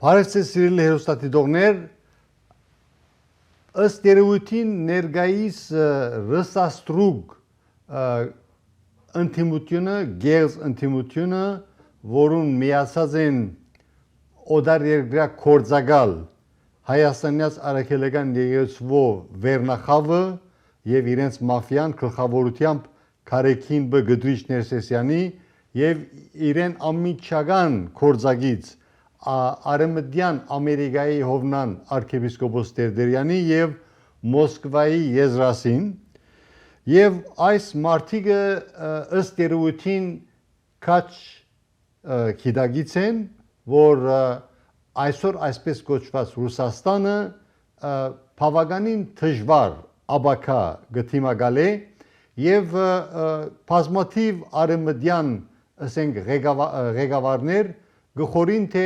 Բարեցես սիրելի հերոստատիտողներ, ըստ երևույթին ներկայիս ռսաստրուկ ընդդիմությունը, գեղձ ընդդիմությունը, որուն միացած են օդար երկրյա կործակալ Հայաստանյաց արաքելական եկեղեցվով Վերնախավը և իրենց մաֆիան գլխավորությամբ Քարեքին Բ. Գդրիչ Ներսեսյանի և իրեն անմիջական կործակից Արևմտյան Ամերիկայի Հովնան arքեպիսկոպոս Տերտերյանի և Մոսկվայի Եզրասին և այս մարդիկը ըստ երևույթին քաչ գիտակից են, որ այսօր այսպես կոչված Ռուսաստանը բավականին դժվար ապագա գտիմակալ է և բազմաթիվ արևմտյան ղեկավարներ գխորին թե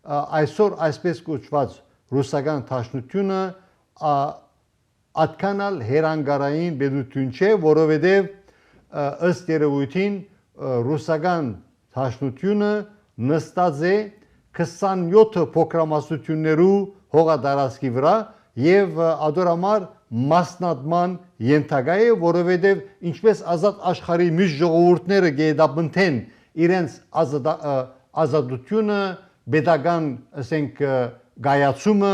այսօր այսպես կոչված ռուսական դաշնությունը այդքան հեռանկարային պետություն չէ, որովհետև ըստ երևույթին ռուսական դաշնությունը նստած է 27 փոքրամասնություններու հողատարածքի վրա և ադորամար մասնատման ենթակա է, որովհետև ինչպես ազատ աշխարհի մյուս ժողովուրդները գեդապնթեն իրենց ազատությունը, պետական գայացումը,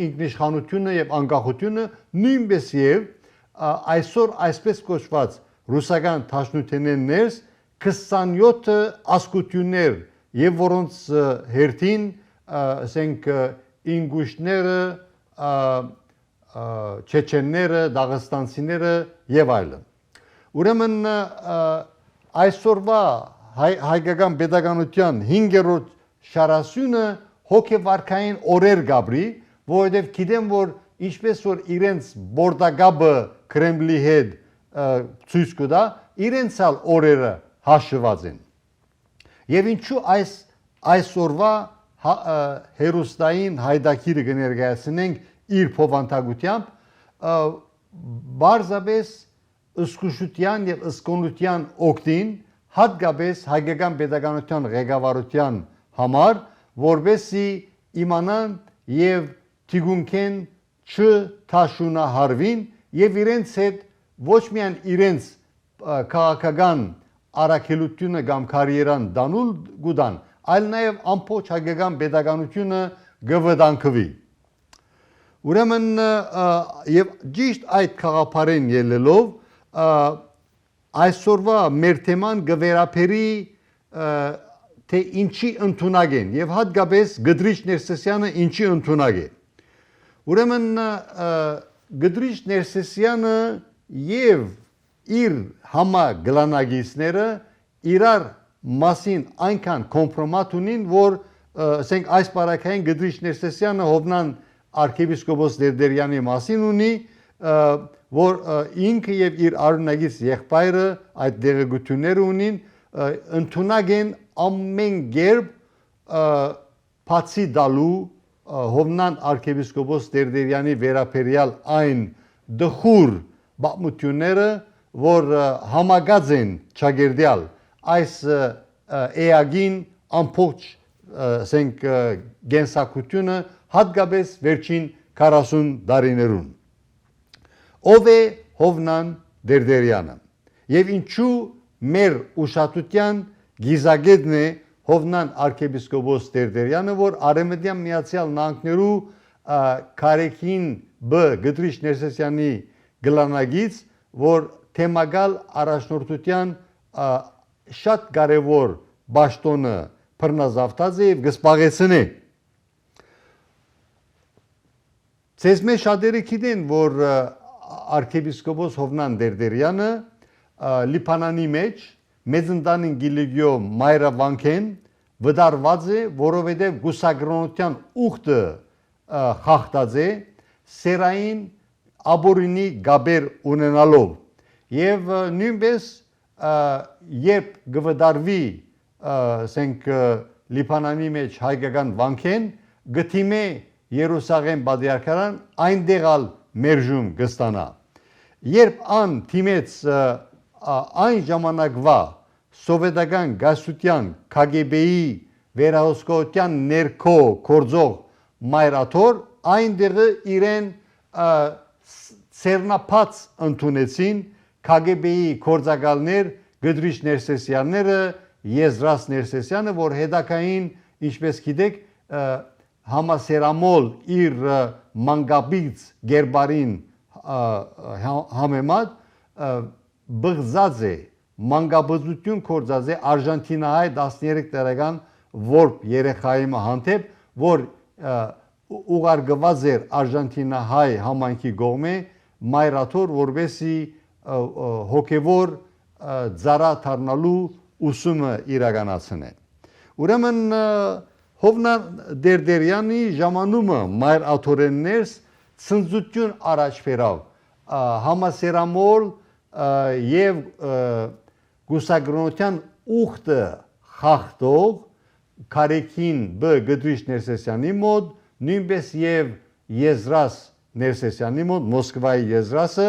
ինքնիշխանությունը և անկախությունը, նույնպես և այսօր այսպես կոչված ռուսական դաշնությունեն ներս 27 ազգություններ և որոնց հերթին ինգուշները, չեչենները, դաղստանցիները և այլն։ Ուրեմն այսօրվա հայկական պետականության 5-րդ շարասյունը հոգեվարքային օրեր գաբրի, որովհետև գիտեմ, որ ինչպես որ իրենց բորդակապը Կրեմլի հետ ցույց կտա, իրենց ալ օրերը հաշված են։ Եվ ինչու այսօրվա հերոստային հայդակիրը կներկայացնենք իր փոխանցությամբ, բարձրապես զսկուշության և զկոնության օգտին, հատկապես հայկական պետականության ղեկավարության համար, որպեսզի իմանան և թիկունքեն չթաշունահարվին և իրենց հետ ոչ միայն իրենց քաղաքական առաքելությունը կամ կարիերան դանուլ գուտան, այլ նաև ամբողջ հայկական պետականությունը կվտանգվի։ Ուրեմն և ճիշտ այդ գաղափարին ելնելով այսօրվա մեր թեման կվերապերի թե ինչի ընդունակ են և հատկապես Գդրիչ Ներսեսյանը ինչի ընդունակ է։ Ուրեմն Գդրիչ Ներսեսյանը և իր համագլանակիցները իրար մասին այնքան կոմպրոմատ ունին, որ այս պարագային Գդրիչ Ներսեսյանը Հովնան arքեպիսկոպոս Տերտերյանի մասին ունի, որ ինքը և իր արունակից եղբայրը այդ տեղեկությունները ունին, ընդունակ են ամեն կերպ բացի տալու Հովնան arքեպիսկոպոս Տերտերյանի վերաբերյալ այն դխուր պատմությունները, որ համակած են ճակերտյալ այս էակին ամբողջ կենսակությունը հատկապես վերջին 40 տարիներուն։ Ով է Հովնան Տերտերյանը և ինչու մեր ուշադրության գիզակետն է Հովնան arքեպիսկոպոս Տերտերյանը, որ Արևմտյան Միացյալ Նահանգներու Քարեքին Բ. Գդրիչ Ներսեսյանի գլանակից, որ թեմակալ առաջնորդության շատ կարևոր պաշտոնը բռնազավթած է և կզբաղեցնի։ Ձեզ մեջ շատերը գիտեն, որ arքեպիսկոպոս Հովնան Տերտերյանը Լիբանանի մեջ մեծ ընտանիք գիլիգյո մայրավանքեն վտարված է, որովհետև գուսակրոնության ուխտը խախտած է սերային ապօրինի կապեր ունենալով և նույնպես երբ կվտարվի Լիբանանի մեջ հայկական վանքեն, գտիմե Երուսաղեմ պատրիարքարան, այնտեղ ալ մերժում կստանա։ Երբ ան թիմեց այն ժամանակվա սովետական գասության KGB-ի վերահսկողության ներքո կորձող մայրաթոր այնտեղը իրեն ցերնապած ընդունեցին KGB-ի կորձակալներ Գդրիչ Ներսեսյանները Եզրաս Ներսեսյանը որ հետակային ինչպես գիտեք համասերամոլ իր մանգաբից գերբարին համեմատ բղզած է մանգաբզություն կորձած է Արժանտինահայ 13 տարեկան որբ երեխայի հանդեպ որ ուղարկված էր Արժանտինահայ համայնքի կողմէ մայրաթոր որբեսի հոգևոր ծառա դառնալու ուսումը իրականացնեն ուրեմն Հովնան Դերդերյանի ժամանումը մայր աթորեններս ցնծություն առաջ բերավ համասերամոլ եւ գուսագրոնության ուխտը խախտող Կարեկին Բ Գդրիչ Ներսեսյանի մոտ նույնպես եւ Եզրաս Ներսեսյանի մոտ Մոսկվայի Եզրասը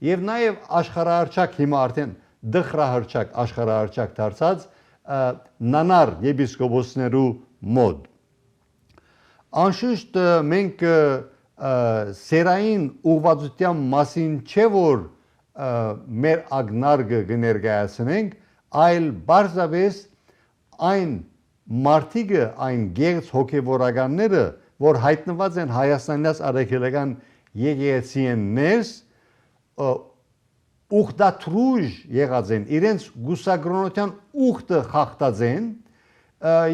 եւ նաեւ աշխարհահռչակ հիմա արդեն դխրահռչակ աշխարհահռչակ դարձած նանար եպիսկոպոսներու մոտ անշուշտ մենք սերային ուղղվածության մասին չէ որ մեր ագնարգը կներկայացնենք այլ բարձրապես այն մարդիկը այն գեղձ հոգևորականները որ հայտնված են Հայաստանյաց արաքելական եկեղեցիներս ուխտաթրուժ եղած են իրենց գուսագրոնության ուխտը խախտած են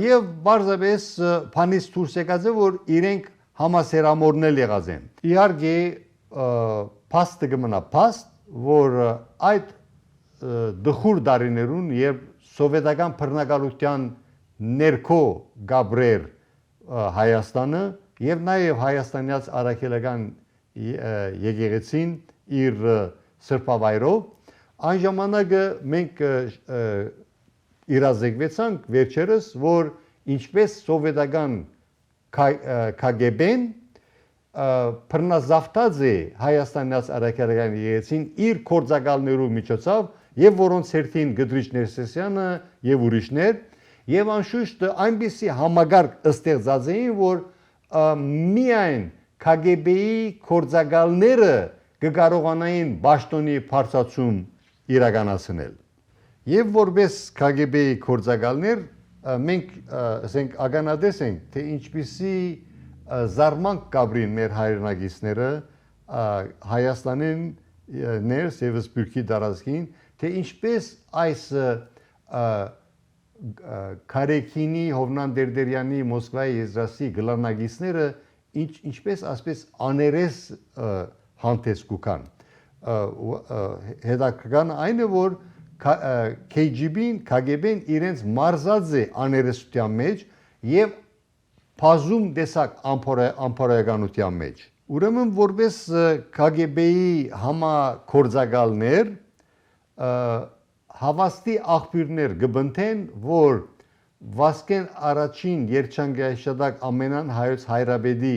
եւ բարձրապես փանից դուրս եկած է որ իրենք համասերամորնել եղած են իհարկե փաստը կմնա փաստ որ այդ դխուր դարիներուն երբ սովետական բռնակալության ներքո գաբրեր Հայաստանը եւ նաեւ հայաստանյաց արաքելական եկեղեցին իր սրբավայրով այն ժամանակը մենք իրազեկվեցանք վերջերս որ ինչպես սովետական KGB-ն բռնազավթած է հայաստանյաց արաքելական եկեղեցին իր կորձակալներու միջոցով եւ որոնց հերթին Գդրիչ Ներսեսյանը եւ ուրիշներ եւ անշուշտ այնպիսի համագարկ ստեղծած էին որ միայն KGB-ի կորձակալները կկարողանային Բաշտոնի բարձրացում իրականացնել եւ որպես KGB-ի կորձակալներ մենք ասենք ականատես ենք թե ինչպիսի զարմանք կաբրին մեր հայրենակիցները Հայաստանին ներս եւ Սփյուռքի տարածքին թե ինչպես այս Կարեկինի Հովնան Դերդերյանի Մոսկվայի Եզրասի գլարնակիցները ինչպես ասպես աներես հանդես կուքան հետաքրքրական այն է որ KGB-ն իրենց մարզած է աներեսության մեջ եւ բազում տեսակ ամփորականության մեջ ուրեմն որպես KGB-ի համակորձակալներ հավաստի աղբյուրներ կբնթեն որ Վասկեն առաջին երջանկայաշտակ ամենան հայոց հայրաբեդի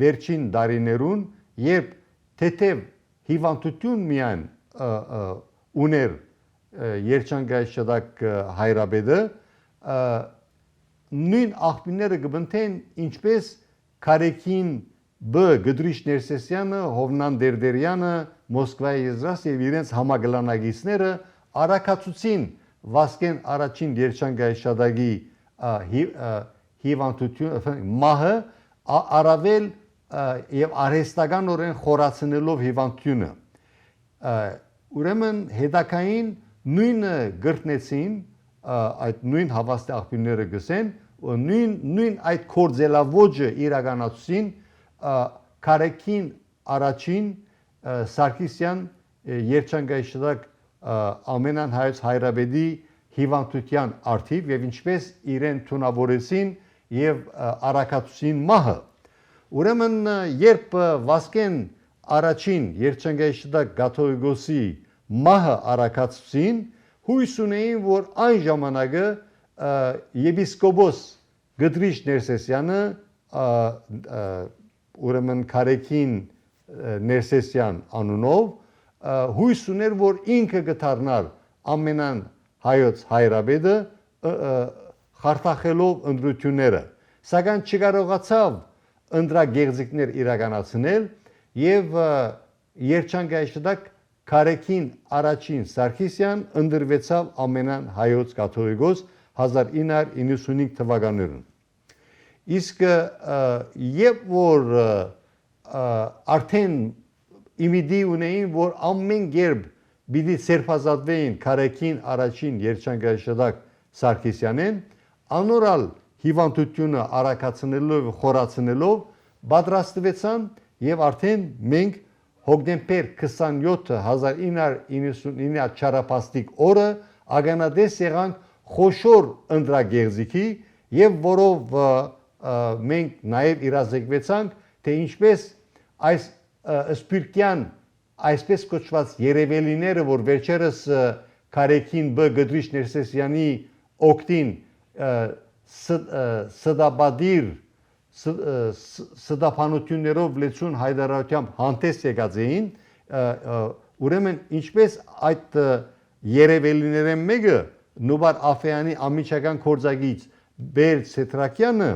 վերջին դարիներուն երբ թեթև հիվանդություն միայն ուներ երջանկայաշտակ հայրաբեդը նույն աղբյուրները կբնթեն ինչպես Կարեկին Բ Գդրիչ Ներսեսյանը Հովնան Դերդերյանը Մոսկվայի Եզրաս եւ իրենց համագլանակիցները արաքացուցին Վասկեն առաջին երջանկայաշտակի հիվանդություն մահը առավել եւ արհեստականորեն խորացնելով հիվանդությունը ուրեմն հետակային նույնը գրտնեցին այդ նույն հավաստի աղբյուրները գսեն նույն այդ կորձելավոճը իրականացուցին Կարեկին առաջին Սարգսյան երջանկայաշտակ ամենան հայոց հայրաբեդի հիվանդության արդիվ եւ ինչպես իրեն թունավորեցին եւ արաքացուցին մահը ուրեմն երբ Վասկեն առաջին երջանկայաշտակ Գաթողիկոսի մահը արաքացուցին հույս ունեին որ այն ժամանակը եպիսկոպոս Գդրիչ Ներսեսյանը ուրեմն Կարեկին Ներսեսյան անունով հույս ուներ որ ինքը կդառնար ամենան հայոց հայրաբեդը խարթախելով ընտրությունները, սակայն չկարողացավ ընտրագեղձիկներ իրականացնել եւ երջանկայաշտակ Քարեքին առաջին Սարգսյան ընդրվեցավ ամենան հայոց կաթողիկոս 1995 թվականներում։ Իսկ երբ որ արդեն իմիդի ունեին, որ ամեն երբ պիտի սերբազատվեին Քարեքին առաջին երջանկայաշտակ Սարգսյանեն, անորալ հիվանդությունը արագացնելով, խորացնելով պատրաստվեցան եւ արդեն մենք հոկտեմբեր 27 1999 չարապաստիկ օրը ագանադես եղանք խոշոր ընտրագեղձիկի եւ որով մենք նաեւ իրազեկվեցանք թե ինչպես այս սպիրկյան այսպես կոչված երևելիները որ վերջերս Քարեքին Բ Գդրիչ Ներսեսյանի օկտին սդաբադիր սդափանություններով լեցուն հայդարարությամբ հանդես եկած էին, ուրեմն ինչպես այդ երևելիները մեկը Նուբար Աֆեյանի ամիջական կորձագից Բեր Սետրակյանը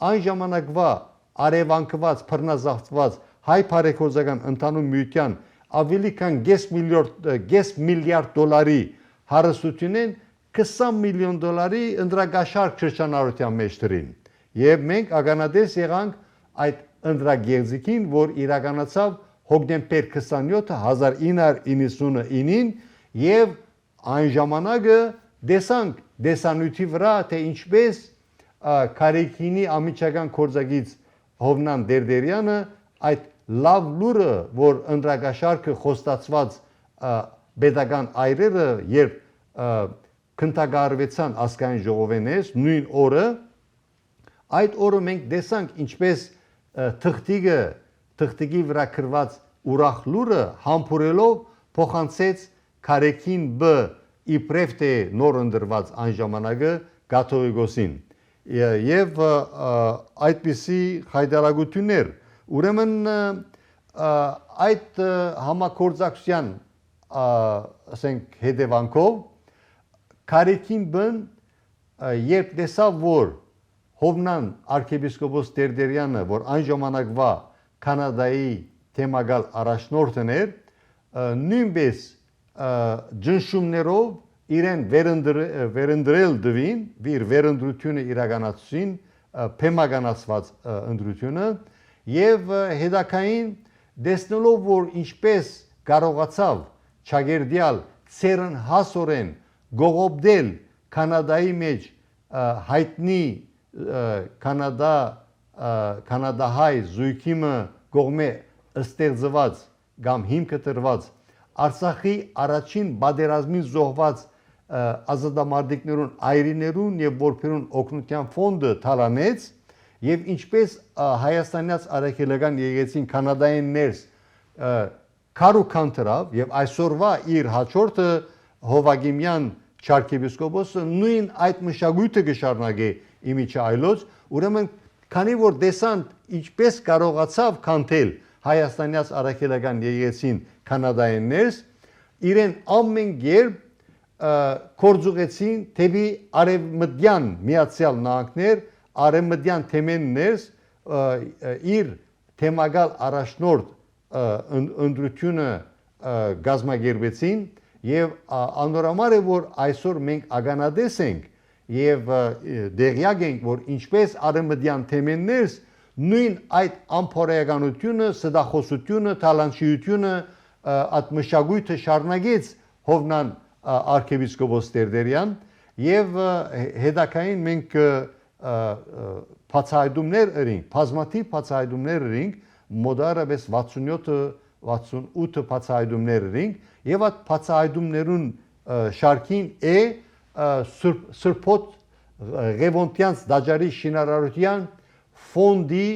այն ժամանակվա արևանկված, բռնազավթված հայ բարեգործական ընդհանուր միության ավելի քան 5 միլիարդ դոլարի հարստությունեն 20 միլիոն դոլարի ընդրագաշարք շրջանառության մեջ դրին։ Եվ մենք ագանադես եղանք այդ ընդրագեղձիկին, որ իրականացավ հոկտեմբեր 27 1999-ին եւ այն ժամանակը տեսանք դեսանյութի վրա թե ինչպես Քարեքինի ամիջական կորձագից Հովնան Դերդերյանը այդ լավ լուրը, որ ընդրագաշարքը խոստացված պետական այրերը երբ քննարկվեցան ազգային ժողովենես նույն օրը այդ օրը մենք տեսանք ինչպես թղթիկի վրա գրված ուրախ լուրը համբուրելով փոխանցեց Քարեքին Բ իբրև թե նոր ընդրված այն ժամանակը կաթողիկոսին եւ այդպիսի հայտարարություններ ուրեմն այդ համագործակցության ասենք հետևանքով Քարեքին Բ-ն երբ տեսավ որ Հովնան arczepiskopos Տերդերյանը, որ այն ժամանակվա Կանադայի թեմագալ առաջնորդն էր, նույնպես ջնշումներով իրեն վերընտրել դվին, իր վերընտրությունը իրականացուցին, փեմականացված ընտրությունը եւ հետակային դեսնելով որ ինչպես կարողացավ ճագերդյալ ցերն հասորեն գողոբդել Կանադայի մեջ հայտնի Կանադահայ զույգիմը կողմե ստեղծված կամ հիմքը տրված Արցախի առաջին բادرազմին զոհված ազատամարտիկներուն այրիներուն եւ որբերուն օգնության ֆոնդը թալանեց եւ ինչպես հայաստանյաց արաքելական եկեցին Կանադային ներս քարուքանտրավ եւ այսօրվա իր հաջորդը Հովագիմյան arczepiskopos-ը նույն այդ մշակույթը կշարունակի իմիջը այլոց, ուրեմն քանի որ դեսան ինչպես կարողացավ կանթել հայաստանյաց արաքելական եկեցին Կանադային ներս, իրեն ամեն երբ կորձուղեցին թեպի արևմտյան միացյալ նահանգներ, արևմտյան թեմեն ներս իր թեմագալ առաջնորդ ընտրությունը գազմագերբեցին եւ անորամար է որ այսօր մենք ագանադես ենք եւ դեղյակ ենք որ ինչպես արևմտյան թեմեններս նույն այդ ամփորեականությունը, սդախոսությունը, թալանտիությունը ատմշակույթը շարունակեց Հովնան arczepiskopos Տերդերյան եւ հետակային մենք բացահայտումներ էինք, բազմաթիվ բացահայտումներ էինք, մոդարապես 67-68 բացահայտումներ էինք եւ այդ բացահայտումներուն շարքին է Սրբոտ Ղևոնդյանց դաջարի շինարարության ֆոնդի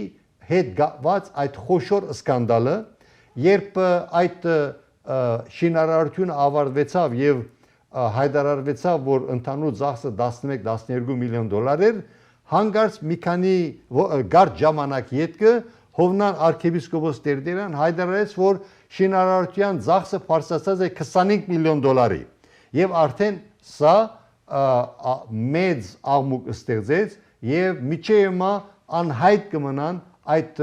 հետ կապված այդ խոշոր սկանդալը, երբ այդ շինարարությունը ավարտվեցավ եւ հայտարարվեցավ, որ ընդհանուր ծախսը 11-12 միլիոն դոլար էր, հանկարծ մի քանի գարտ ժամանակ յետքը Հովնան arczepiskopos Տերդերյան հայտարարեց, որ շինարարության ծախսը բարձրացած է 25 միլիոն դոլարի եւ արդեն սա մեծ աղմուկ ստեղծեց եւ միջև հիմա անհայտ կմնան այդ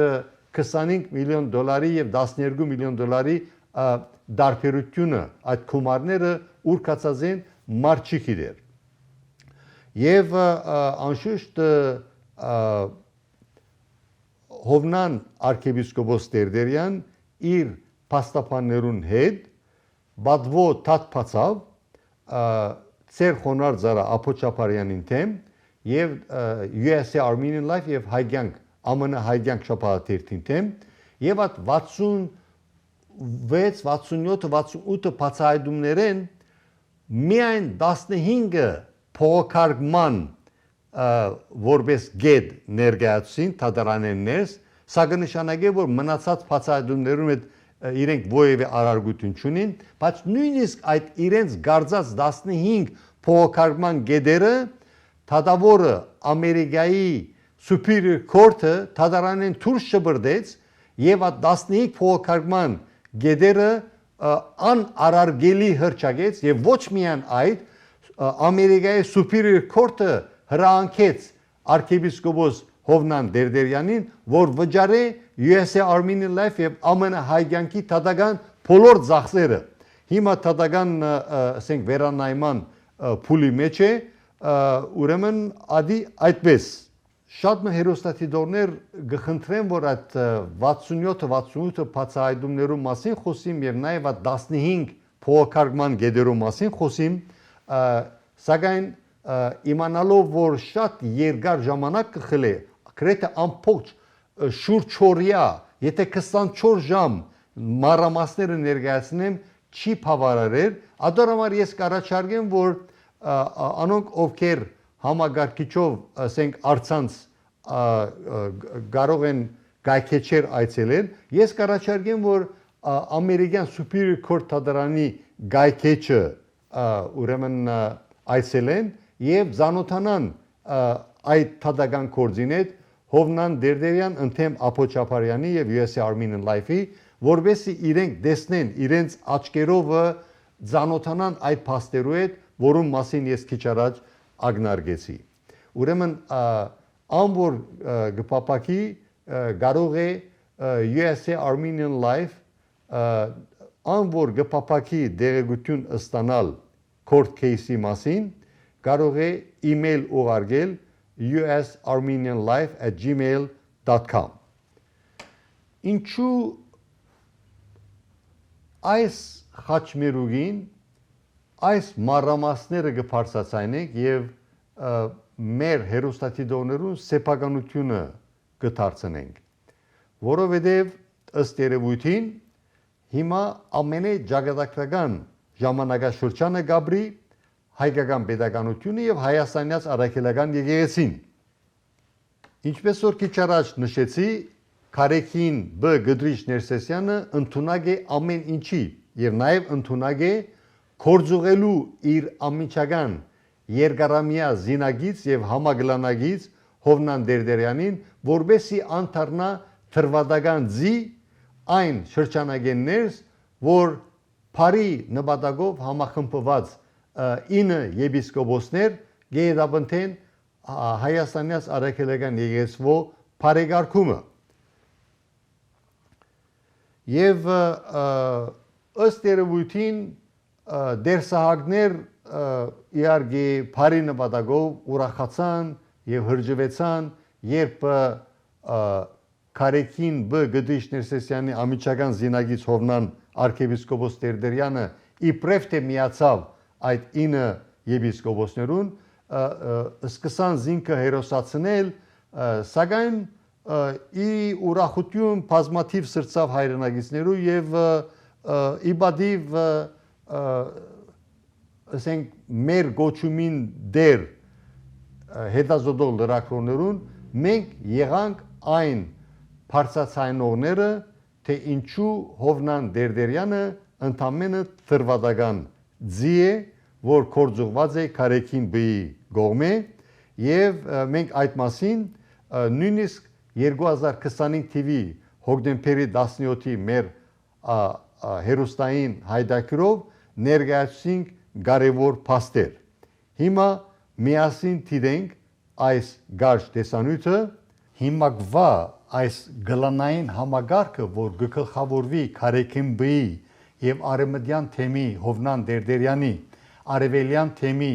25 միլիոն դոլարի եւ 12 միլիոն դոլարի դարբերությունը այդ գումարները ուր կացած են մարդ չի գիտեր եւ անշուշտ Հովնան arczepiskopos Տերտերյան իր փաստաբաններուն հետ բադվո թաթփացավ ծեր խոնար ծառա Ափոչապարյանին թեմ եւ USA Armenian Life եւ Հայգյանք ԱՄՆ Հայգյանք շփաթերթին թեմ եւ այդ 66 67 68 բացահայտումներեն միայն 15-ը փոխարկման որպես գետ ներկայացին թադարանեններս սա կնշանակի որ մնացած բացահայտումներում այդ իրենք ովևէ արարգություն չունին բայց նույնիսկ այդ իրենց գարձած 15 փոխարկման գետերը թադավորը Ամերիկայի Superior Court-ը թադարանեն դուրս չբրդեց եւ այդ 15 փոխարկման գետերը անարարգելի հրճակեց եւ ոչ միայն այդ Ամերիկայի Superior Court-ը հրահանգեց arczepiskopos Հովնան Տերտերյանին, որ վճարե USA Armenian Life եւ ԱՄՆ Հայգյանքի թադական բոլոր ծախսերը։ Հիմա թադական ասենք վերանայման փուլի մեջ է, ուրեմն ադի այդպես շատ հերոստատիդորներ գխնդրեն, որ այդ 67-68 բացահայտումներու մասին խոսիմ եւ նաեւ այդ 15 փոխարկման գետերու մասին խոսիմ, սակայն իմանալով որ շատ երկար ժամանակ կխլի գրեթե ամբողջ շուրջօրյա եթե 24 ժամ մանրամասները ներկայացնեմ չի բավարարեր ադորամար ես կառաջարկեմ որ անոնք ովքեր համագարկիչով ասենք արցանց կարող են գայքեչեր այցելել ես կառաջարկեմ որ ամերիկյան Superior Court թադարանի գայքեչը ուրեմն այցելեն եւ զանոթանան այդ թադական կորձին հետ Հովնան Տերտերյան ընդեմ Ափոչապարյանի եւ USA Armenian Life-ի որովհետեւ իրենք տեսնեն իրենց աչքերով զանոթանան այդ փաստերու հետ որում մասին ես քիչ առաջ ագնարկեցի ուրեմն ամբոր գպապակի կարող է USA Armenian Life ամբոր գպապակի դեղեցություն ստանալ court case-ի մասին կարող է email ուղարկել usarmenianlife@gmail.com Ինչու այս խաչմերուգին այս մանրամասները կբարձրացնենք եւ մեր հերոստատիդոներուն սեփականությունը կդարձնենք որովհետեւ ըստ երևույթին հիմա ամենե ճակատագրական ժամանակաշրջանը գաբրի հայկական pedagogiությունը եւ հայաստանյաց արաքելական եկեղեցին ինչպես որ քիչ առաջ նշեցի Քարեքին Բ Գդրիչ Ներսեսյանը ընդունակ է ամեն ինչի եւ նաեւ ընդունակ է կորձուղելու իր ամիջական երկարամյա զինագից եւ համագլանագից Հովնան Տերտերյանին որբեսի անթարնա թրվադական ձի այն շրջանագեններս որ Փարի նպատակով համախմբված 9 եպիսկոպոսներ գեյդաբնթեն հայաստանյաց արաքելական եկեղեցվո բարեկարգումը եւ ըստ երևույթին դերսահագներ իհարկե Փարի նպատակով ուրախացան եւ հրճվեցան երբ Քարեքին Բ Գդրիչ Ներսեսյանի ամիջական զինագից Հովնան arczepiskopos Տերտերյանը իբրև թե միացավ այդ 9 եպիսկոպոսներուն սկսան զինքը հերոսացնել սակայն ի ուրախություն բազմաթիվ սրծավ հայրենագիցներու եւ իբադիվ ասենք մեր գոչումին դեր հետազոտող լրագրողներուն մենք եղանք այն բարձրացնողները թե ինչու Հովնան Տերտերյանը ընդամենը թրվադական ձի է որ կորձուղված է Քարեքին Բ-ի գողմե եւ մենք այդ մասին նույնիսկ 2025 թվականի հոկտեմբերի 17-ի մեր հերոստային հայդակրով ներկայացուցինք կարևոր փաստեր Հիմա միասին դիտենք այս գարշ տեսանյութը հիմակվա այս գլանային համագարկը, որ գլխավորվի Քարեքիմբի եւ Արեմդյան թեմի Հովնան Դերդերյանի, Արևելյան թեմի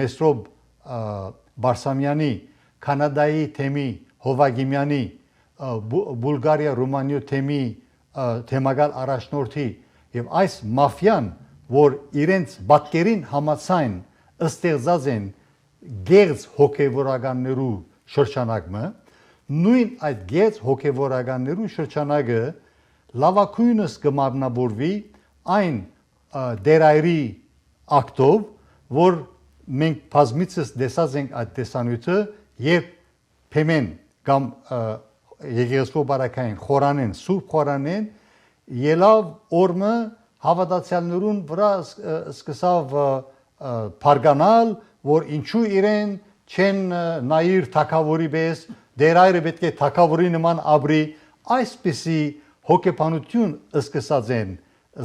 Մեսրոբ Բարսամյանի, Կանադայի թեմի Հովագիմյանի, Բուլղարիա Ռումանիա թեմի թեմագալ առաջնորդի եւ այս մաֆիան, որ իրենց բատկերին համացայն ստեղծած են գերձ հոգեվորականներու շրջանակը, նույն այդ գերձ հոգեվորականներու շրջանակը լավակույնս կմարմնավորվի այն դերայրի ակտով, որ մենք բազմիցս տեսած ենք այդ տեսանյութը եւ փեմեն կամ եկեղեցու բարակային խորանեն, սուրբ խորանեն ելավ օրմը հավատացյալներուն վրա սկսավ բարգանալ, որ ինչու իրեն չեն նայիր թակավորի պես, դերայրը պետք է թակավորի նման ապրի, այսպիսի հոգեբանություն սկսած են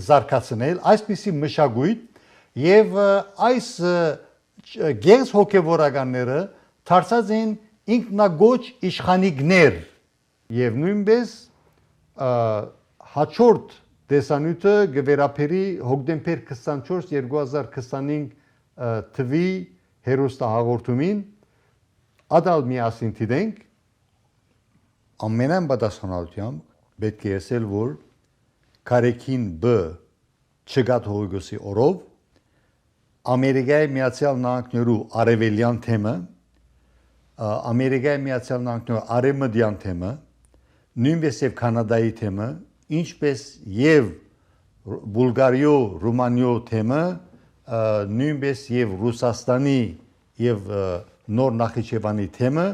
զարգացնել, այսպիսի մշակույթ եւ այս գերձ հոգեվորականները դարձած են ինքնագոչ իշխանիկներ եւ նույնպես հաջորդ տեսանյութը գվերապերի հոկտեմբեր 24 2025 թվի հերոստահաղորդումին ադալ միասին դիտենք ամենայն պատասխանատվությամբ պետք է ասել, որ Քարեքին B չգատ հողիգոսի օրով Ամերիկայի Միացյալ Նահանգներու արևելյան թեմը, Ամերիկայի Միացյալ Նահանգներու արևմտյան թեմը, նույնպես եւ Կանադայի թեմը, ինչպես եւ Բուլղարիա, Ռումանիա թեմը, նույնպես եւ Ռուսաստանի եւ Նոր Նախիջևանի թեմը,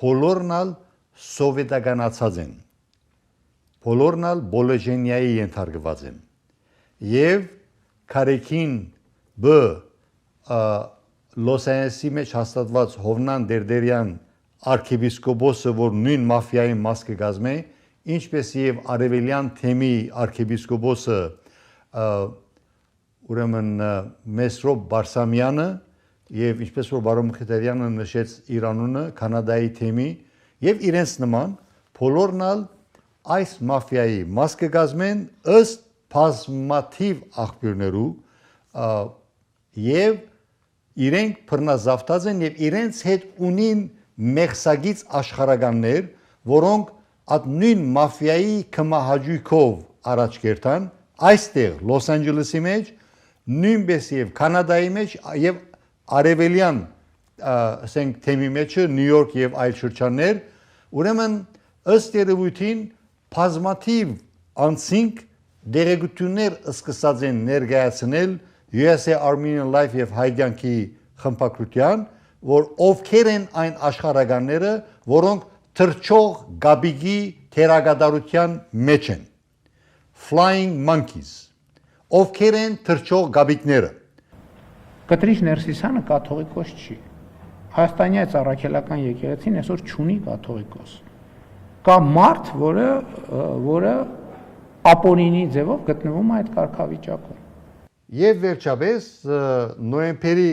բոլորնալ սովետականացած են, բոլորնալ բոլեժենիայի ենթարկված են եւ Քարեքին B Լոս Անջելեսի մեջ հաստատված Հովնան Դերդերյան արքեպիսկոպոսը, որ նույն մաֆիայի մաս կգազմե, ինչպես եւ արևելյան թեմի արքեպիսկոպոսը ուրեմն Մեսրոբ Բարսամյանը եւ ինչպես որ Բարոն Մխիթարյանը նշեց Իրանունը, Կանադայի թեմի եւ իրենց նման բոլորնալ այս մաֆիայի մաս կգազմեն ըստ բազմաթիվ աղբյուրներու եւ իրենք բռնազավթած են եւ իրենց հետ ունին մեղսագից աշխարհականներ, որոնք այդ նույն մաֆիայի կմահաճույքով առաջ կերտան այստեղ Լոս Անջելեսի մեջ, նույնպես եւ Կանադայի մեջ եւ արևելյան ասենք թեմի մեջը Նյու Յորք եւ այլ շրջաններ, ուրեմն ըստ երևույթին բազմաթիվ անցինք դերեկություններ սկսած են ներկայացնել USA Armenian Life եւ Հայկյանքի խմբակրության, որ ովքեր են այն աշխարհականները, որոնք թռչող գաբիգի թերագադարության մեջ են, Flying Monkeys, ովքեր են թռչող գաբիկները։ Կտրիչ Ներսիսյանը կաթողիկոս չի։ Հայաստանի ծառայական եկեղեցին այսօր չունի կաթողիկոս։ Կա մարդ, որը ապոնինի ձևով գտնվում է այդ կարգավիճակում։ Եվ վերջապես նոյեմբերի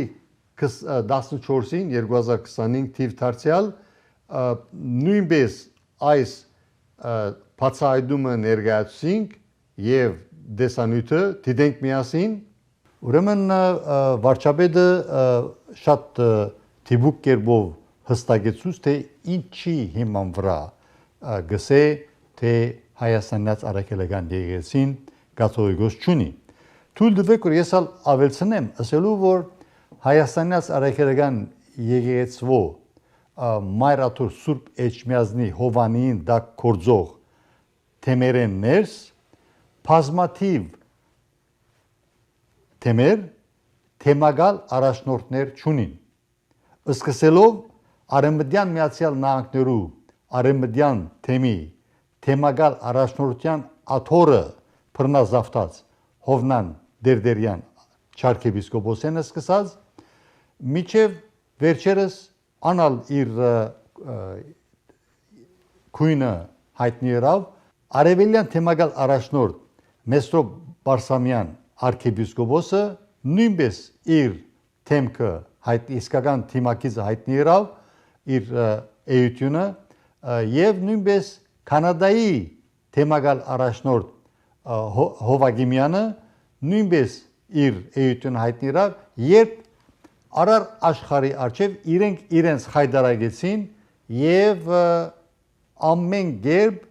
14-ին 2025 թիվ դարձյալ նույնպես այս բացահայտումը ներկայացուցինք եւ դեսանյութը դիտենք միասին, ուրեմն վարչապետը շատ թիվուկ կերպով հստակեցուց, թե ինչի հիման վրա գսե, թե Հայաստանյաց առաքելական եկեղեցին կաթողիկոս չունի։ Թույլ տվեք, որ ես ավելցնեմ, ասելու, որ Հայաստանյաց առաքելական եկեղեցվո Մայրաթուր Սուրբ Էջմիածնի Հովանիին դա կորձող թեմերեն ներս, բազմաթիվ թեմեր, թեմագալ առաջնորդներ չունին։ Սկսելով Արևմտյան Միացյալ Նահանգներու Արևմտյան թեմի թեմագալ առաջնորդության աթորը բռնազավթած Հովնան Դերդերյան չարքեպիսկոպոսենը սկսած, միջև վերջերս անալ իր քույնը հայտնի եղավ, արևելյան թեմագալ առաջնորդ Մեսրոբ Բարսամյան արքեպիսկոպոսը նույնպես իր թեմքը իսկական թիմակիցը հայտնի եղավ իր էությունը եւ նույնպես Կանադայի թեմակալ առաջնորդ Հովագիմյանը նույնպես իր էությունը հայտնի եղավ, երբ արար աշխարհի արչև իրենց հայտարարեցին եւ ամեն գերբ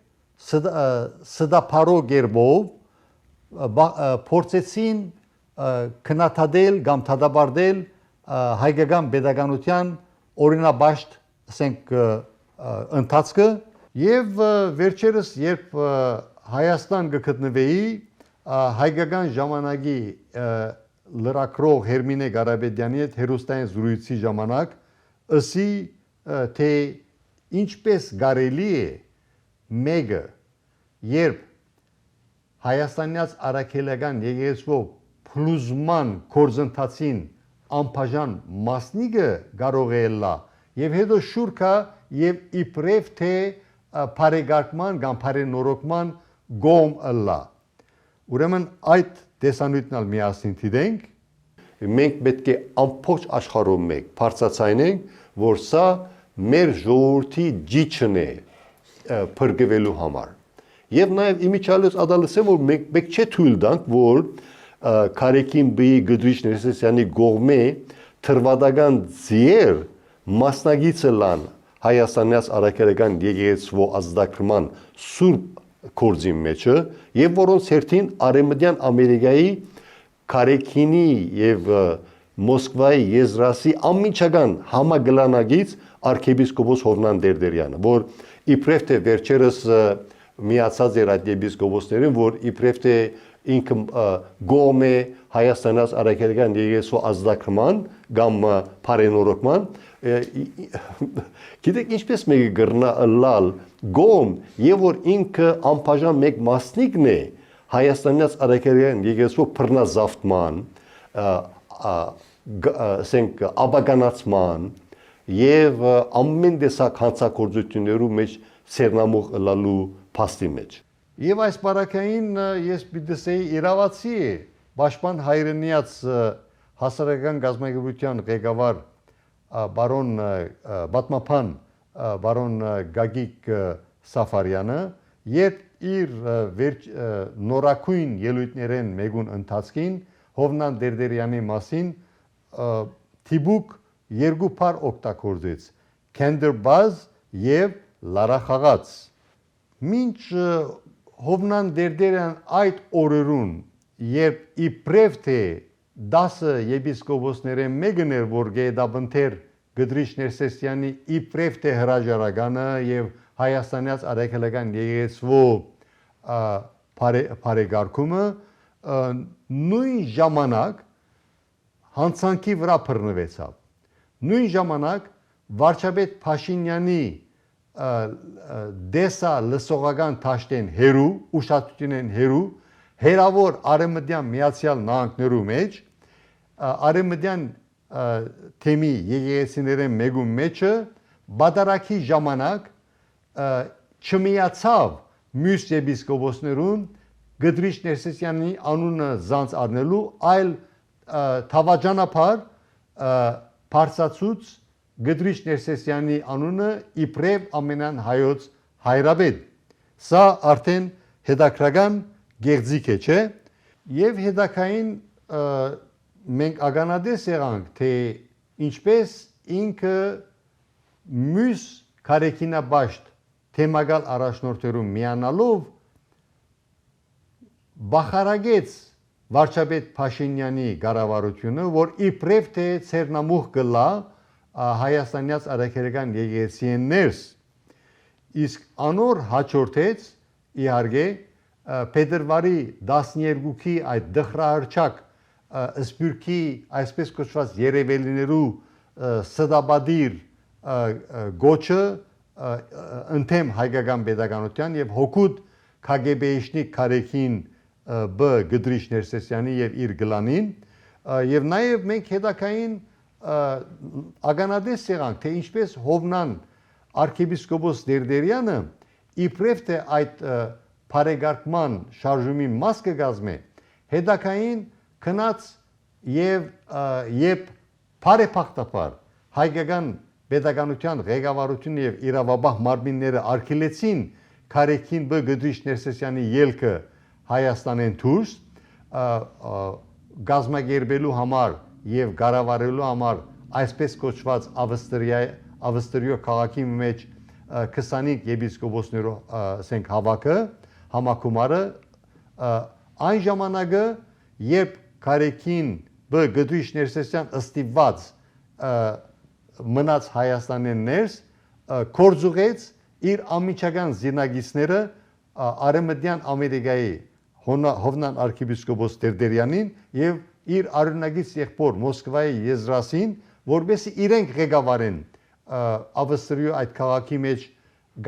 սդափարո գերբով փորձեցին քննադատել կամ դադարել հայկական pedagogian օրինաբաշտ ասենք ընթացքը եւ վերջերս երբ Հայաստան գտնվեի հայկական ժամանակի լրակրող Հերմինե Ղարաբեդյանի հետ հերոստային զրույցի ժամանակ ասի թե ինչպես կարելի է մեկը երբ հայաստանյաց արաքելական եկեղեցու փլուզման կորզընթացին անբաժան մասնիկը կարող է լա եւ հետո շուրքա եւ իբրև թե բարեկարգման կամ բարենորոգման գոմ լա ուրեմն այդ տեսանյութն միասին դիտենք մենք պետք է ամբողջ աշխարհում մեկ բարձրացնենք որ սա մեր ժողովրդի ջիջն է փրկվելու համար եւ նաեւ իմիջիալս ադալսեմ որ մենք պետք չէ թույլ տանք որ Կարեկին բի Գդրիչ Ներսեսյանի գողմե թրվադական ձիեր մասնագիծը լան Հայաստանյաց արաքելական եկեղեցու ազդակրման սուրբ կորձի մեջը եւ որոնց հերթին Արեմդյան Ամերիկայի Կարեկինի եւ Մոսկվայի եզրասի ամիջական համագլանագից arciepiskopos Հովնան Դերդերյանը որ իբրև թե վերջերս միացած էր այդ եպիսկոպոսներին որ իբրև թե ինքը գոմե Հայաստանյաց արաքելական եկեղեցու ազդակրման կամ բարենորոգման գիտեք ինչպես մեկը գրնա լալ գոմ եւ որ ինքը անբաժան մեկ մասնիկն է Հայաստանյաց արաքելական եկեղեցու բռնազավթման ասենք աբականացման եւ ամեն տեսակ հանցագործություններու մեջ սերնամուխ լալու փաստի մեջ եւ այս բարակային ես պիտի իրավացի է Պաշտպան հայրենիաց հասարակական գազագերբության ղեկավար բարոն Բատմապան բարոն Գագիկ Սաֆարյանը երբ իր նորակույն ելույթներեն մեգուն ընթացքին Հովնան Դերդերյանի մասին թիբուկ երկու բառ օգտագործեց Քենդերբազ եւ լարախաղաց մինչ Հովնան Դերդերյան այդ օրերուն երբ իբրև թե 10 եպիսկոպոսներեն մեկն էր որ գեդաբնթեր Գդրիչ Ներսեսյանի իբրև թե հրաժարականը եւ Հայաստանյաց արաքելական եկեղեցու բարեկարգումը նույն ժամանակ հանցանքի վրա բռնվեցավ նույն ժամանակ վարչապետ Փաշինյանի դեսա լսողական թաշտեն հերու ուշադրությունեն հերու հերավոր արեմդյան միացյալ նահանգներու մեջ արեմդյան թեմի եկեղեցիներեն մեկու մեջը բադարակի ժամանակ չմիացավ մյուս եպիսկոպոսներուն Գդրիչ Ներսեսյանի անունը զանց առնելու այլ թավաճանապար բարձացուց Գդրիչ Ներսեսյանի անունը իբրև ամենան հայոց հայրաբեդ սա արդեն հետաքրական գեղձիկ է չէ եւ հետաքային մենք ագանադես եղանք թե ինչպես ինքը մյուս Կարեկինաբաշտ թեմակալ առաջնորդերում միանալով բախարագեց վարչապետ Փաշինյանի կառավարությունը որ իբրև թե ցերնամուխ գլա Հայաստանյաց արաքելական եկեղեցին ներս իսկ անոր հաջորդեց իհարկե փետրվարի 12-ի այդ դխրահարճակ սպյուրքի այսպես կոչված երևելիներու սդաբադիր գոչը ընդեմ հայկական pedagogian եւ հոգուտ KGB-իշնի Կարեկին B Գդրիչ Ներսեսյանի եւ իր գլանին եւ նաեւ մենք հետակային ագանադես եղանք թե ինչպես Հովնան arciepiskopos Դերդերյանը իբրև թե այդ բարեկարգման շարժումի մաս կգազմե հետակային քնած եւ Բարեփոխտապար հայկական pedagogian ղեկավարությունը եւ իրավաբան մարմինները արգելեցին Քարեքին Գդրիչ Ներսեսյանի ելքը Հայաստանեն դուրս գազագերբելու համար եւ գարավարելու համար այսպես կոչված Ավստրիա քաղաքի մեջ 25 եպիսկոպոսներով ասենք հավաքը համակումարը այն ժամանակը երբ Քարեքին Գդրիչ Ներսեսյան ըստիված մնաց Հայաստանեն ներս կորձուղեց իր ամիջական զինագիցները Արեմդյան Ամերիկայի Հովնան arczepiskopos Տերտերյանին եւ իր արունագից եղբոր Մոսկվայի եզրասին որբեսի իրենք ղեկավարեն Ավստրիա այդ քաղաքի մեջ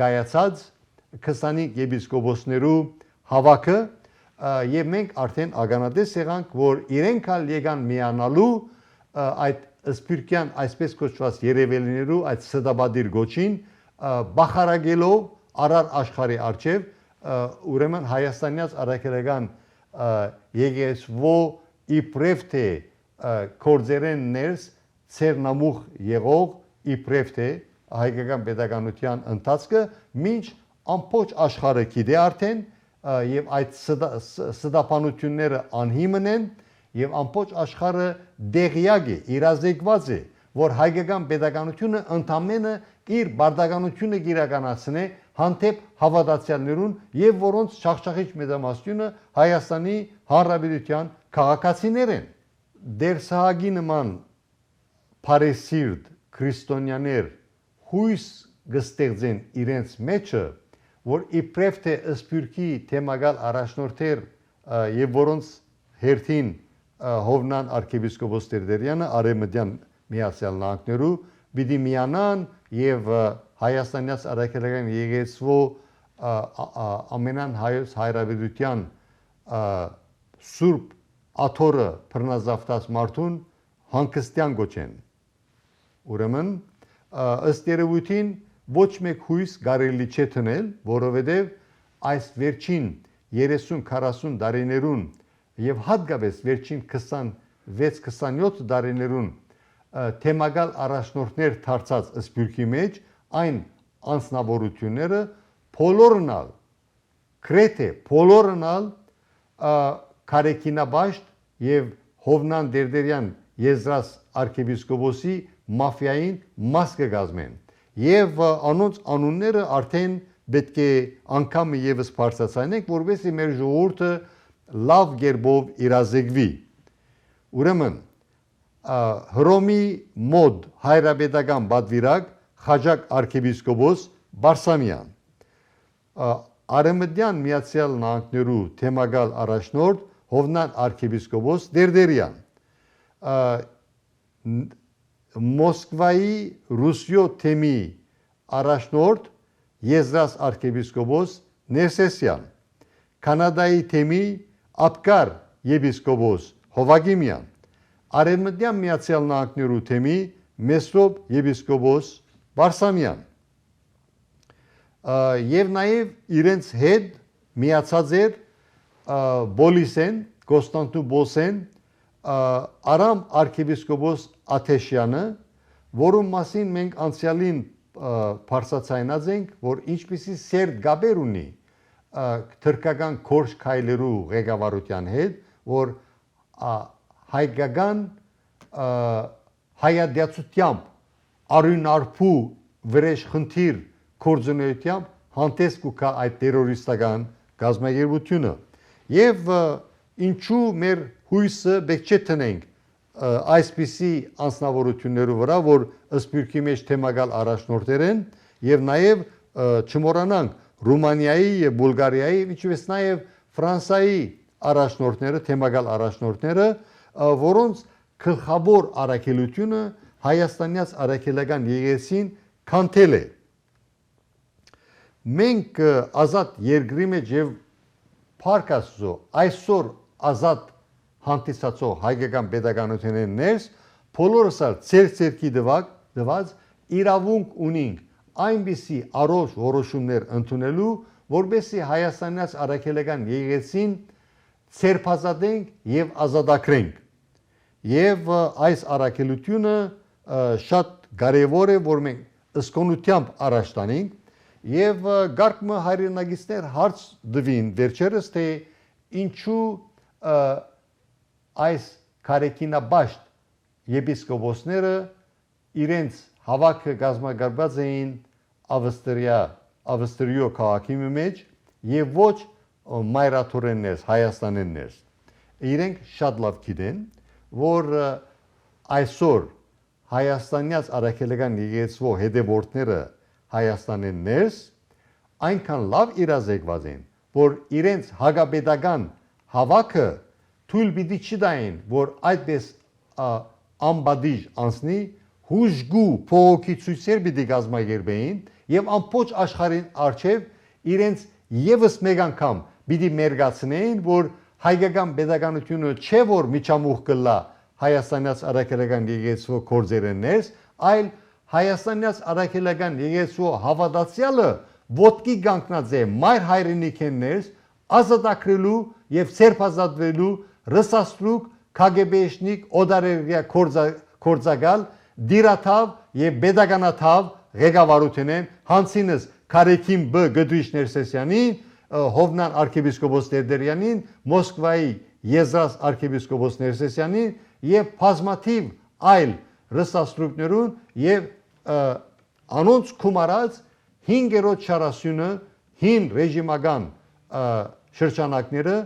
գայացած 25 եպիսկոպոսներու հավաքը եւ մենք արդեն ագանատես եղանք որ իրենք ալ եկան միանալու այդ սպիրկյան այսպես կոչված երևելիներու այդ սդաբադիր գոչին բախարագելով արար աշխարհի արչեւ ուրեմն հայաստանյաց արաքելական եկեսվո իպրեվթե կորձերեն ներս ցերնամուխ եղող իպրեվթե հայկական pedagogian ընթացքը մինչ ամբողջ աշխարհը գիտե արդեն եւ այդ սդապանությունները անհիմն են եւ ամբողջ աշխարհը դեղյակ է իրազեկված է որ հայկական pedagogiությունը ընդամենը իր բարդականությունը գիրականացնե հանդեպ հավատացյալներուն եւ որոնց շախշախիչ մեծամասնությունը Հայաստանի Հանրապետության քաղաքացիներ են դերսահագի նման փարեսիրտ քրիստոնյաներ հույս գստեղծեն իրենց մեջը որ իբրև թե սպյուրքի թեմագալ առաջնորդեր եւ որոնց հերթին Հովնան arczepiskopos Տերտերյանը Արեմդյան Միացյալ Նահանգներու պիտի միանան եւ Հայաստանյաց արաքելական եկեղեցու ամենան հայոց հայրավետության սուրբ աթորը բռնազավթած մարդուն հանգստյան գոչեն ուրեմն ըստ երևույթին ոչ մեկ հույս կարելի չէ տնել որովհետեւ այս վերջին 30-40 տարիներուն եւ հատկապես վերջին 26-27 տարիներուն թեմագալ առաջնորդներ դարձած սպյուրքի մեջ այն անձնավորությունները բոլորնալ կրեթե բոլորնալ Քարեքինաբաշտ եւ Հովնան Տերտերյան եզրած arczepiskopos-ի մաֆիային մաս կգազմեն եւ անոնց անունները արդեն պետք է անգամ եւս բարձրացնենք որովհետեւ մեր ժողովուրդը լավ գերբով իրազեկվի ուրեմն Հռոմի մոդ հայրապետական բադվիրակ Խաչակ arczepiskopos Բարսամյան Արեմդյան Միացյալ Նահանգներու թեմագալ առաջնորդ Հովնան arczepiskopos Տերտերյան Մոսկվայի Ռուսիո թեմի առաջնորդ եզրած arczepiskopos Ներսեսյան Կանադայի թեմի Աբկար եպիսկոպոս Հովագիմյան Արեմդյան Միացյալ Նահանգներու թեմի Մեսրոպ եպիսկոպոս Բարսամյան եւ նաեւ իրենց հետ միացած էր Բոլիսեն Կոստանդնուպոլսեն Արամ arczepiskopos Աթեշյանը որում մասին մենք անցյալին բարձրացանած ենք որ ինչպիսի սերտ գաբեր ունի թրկական կորշ քայլերու ղեկավարության հետ որ հայկական հայադյացությամբ արյունարփու վրեժ խնդիր կորձունեությամբ հանդես կուքա այդ տերորիստական գազագերբությունը եւ ինչու մեր հույսը պետք չէ տնենք այսպիսի անձնավորություններու վրա որ սպյուրքի մեջ թեմագալ առաջնորդեր են եւ նաեւ չմոռանանք Ռումանիայի եւ Բուլղարիայի ինչպես նաեւ Ֆրանսիայի առաջնորդները թեմագալ առաջնորդները որոնց գլխավոր առաքելությունը հայաստանյաց առաքելական եկեղեցին քանթել է մենք ազատ երկրի մեջ եւ Փարքասո այսօր ազատ հանդիսացող հայկական pedagogian ներս բոլորս ցերցերքի դված իրավունք ունենք այնպիսի առողջ որոշումներ ընդունելու որբեսի հայաստանյաց առաքելական եկեղեցին ցերփազատենք եւ ազատագրենք եւ այս առաքելությունը շատ կարեւոր է, որ մենք ըսկոնությամբ առաջ տանենք եւ գարկմը հայրենագիստներ հարց դվին վերջերս թե ինչու այս կարեկինաբաշտ եպիսկոպոսները իրենց հավաքը գազմագարբած էին Ավստրիո քաղաքի մեջ եւ ոչ մայրաթորեններս Հայաստանեններս իրենք շատ լավ գիտեն որ այսօր հայաստանյաց առաքելական եկեղեցու հետևորդները Հայաստանեններս այնքան լավ իրազեկված են որ իրենց հագաբեդական հավաքը թույլ պիտի չտային որ այդպես ամբադիժ անցնի հուժգու փողոքի ցույցեր պիտի կազմակերպեին եւ ամբողջ աշխարհին արչեւ իրենց եւս մեկ անգամ պիտի մերգացնեին որ հայկական pedagogiությունը չէ որ միջամուխ կլա հայաստանյաց առաքելական եկեղեցու կորձերեններս այլ հայաստանյաց առաքելական եկեղեցու հավատացյալը ոտքի կանգնած է մայր հայրենիքներս ազատագրելու եւ ցերպազատվելու ռսաստրուկ KGB-շնիկ օդարերգիա կորձագալ դիրաթավ եւ pedagoganաթավ ղեկավարություն են հանցինս Քարեքին Բ Գդրիչ Ներսեսյանին Հովնան arczepiskopos Տերդերյանին Մոսկվայի Եզրած arczepiskopos Ներսեսյանին եւ բազմաթիվ այլ ռսաստրուկներուն եւ անոնց կումարած 5-րդ շարասյունը հին ռեժիմական շրջանակները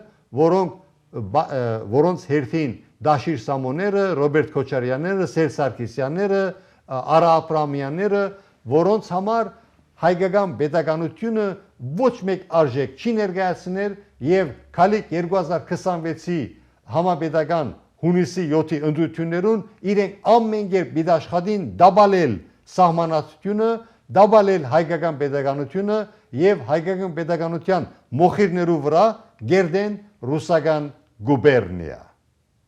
որոնց հերթին Դաշիր Սամոները, Ռոբերտ Քոչարյանները, Սերժ Սարգսյանները, Արա Աբրամյանները, որոնց համար հայկական pedagogiությունը ոչ մեկ արժեք չի ներկայացնել եւ քալիք 2026-ի համապետական հունիսի 7-ի ընտրություններուն իրենք ամեն կերպ դիտաշխատին դաբալել սահմանադրությունը, դաբալել հայկական pedagogiությունը եւ հայկական pedagogiության մոխիրներու վրա գերդեն ռուսական գուբերնիա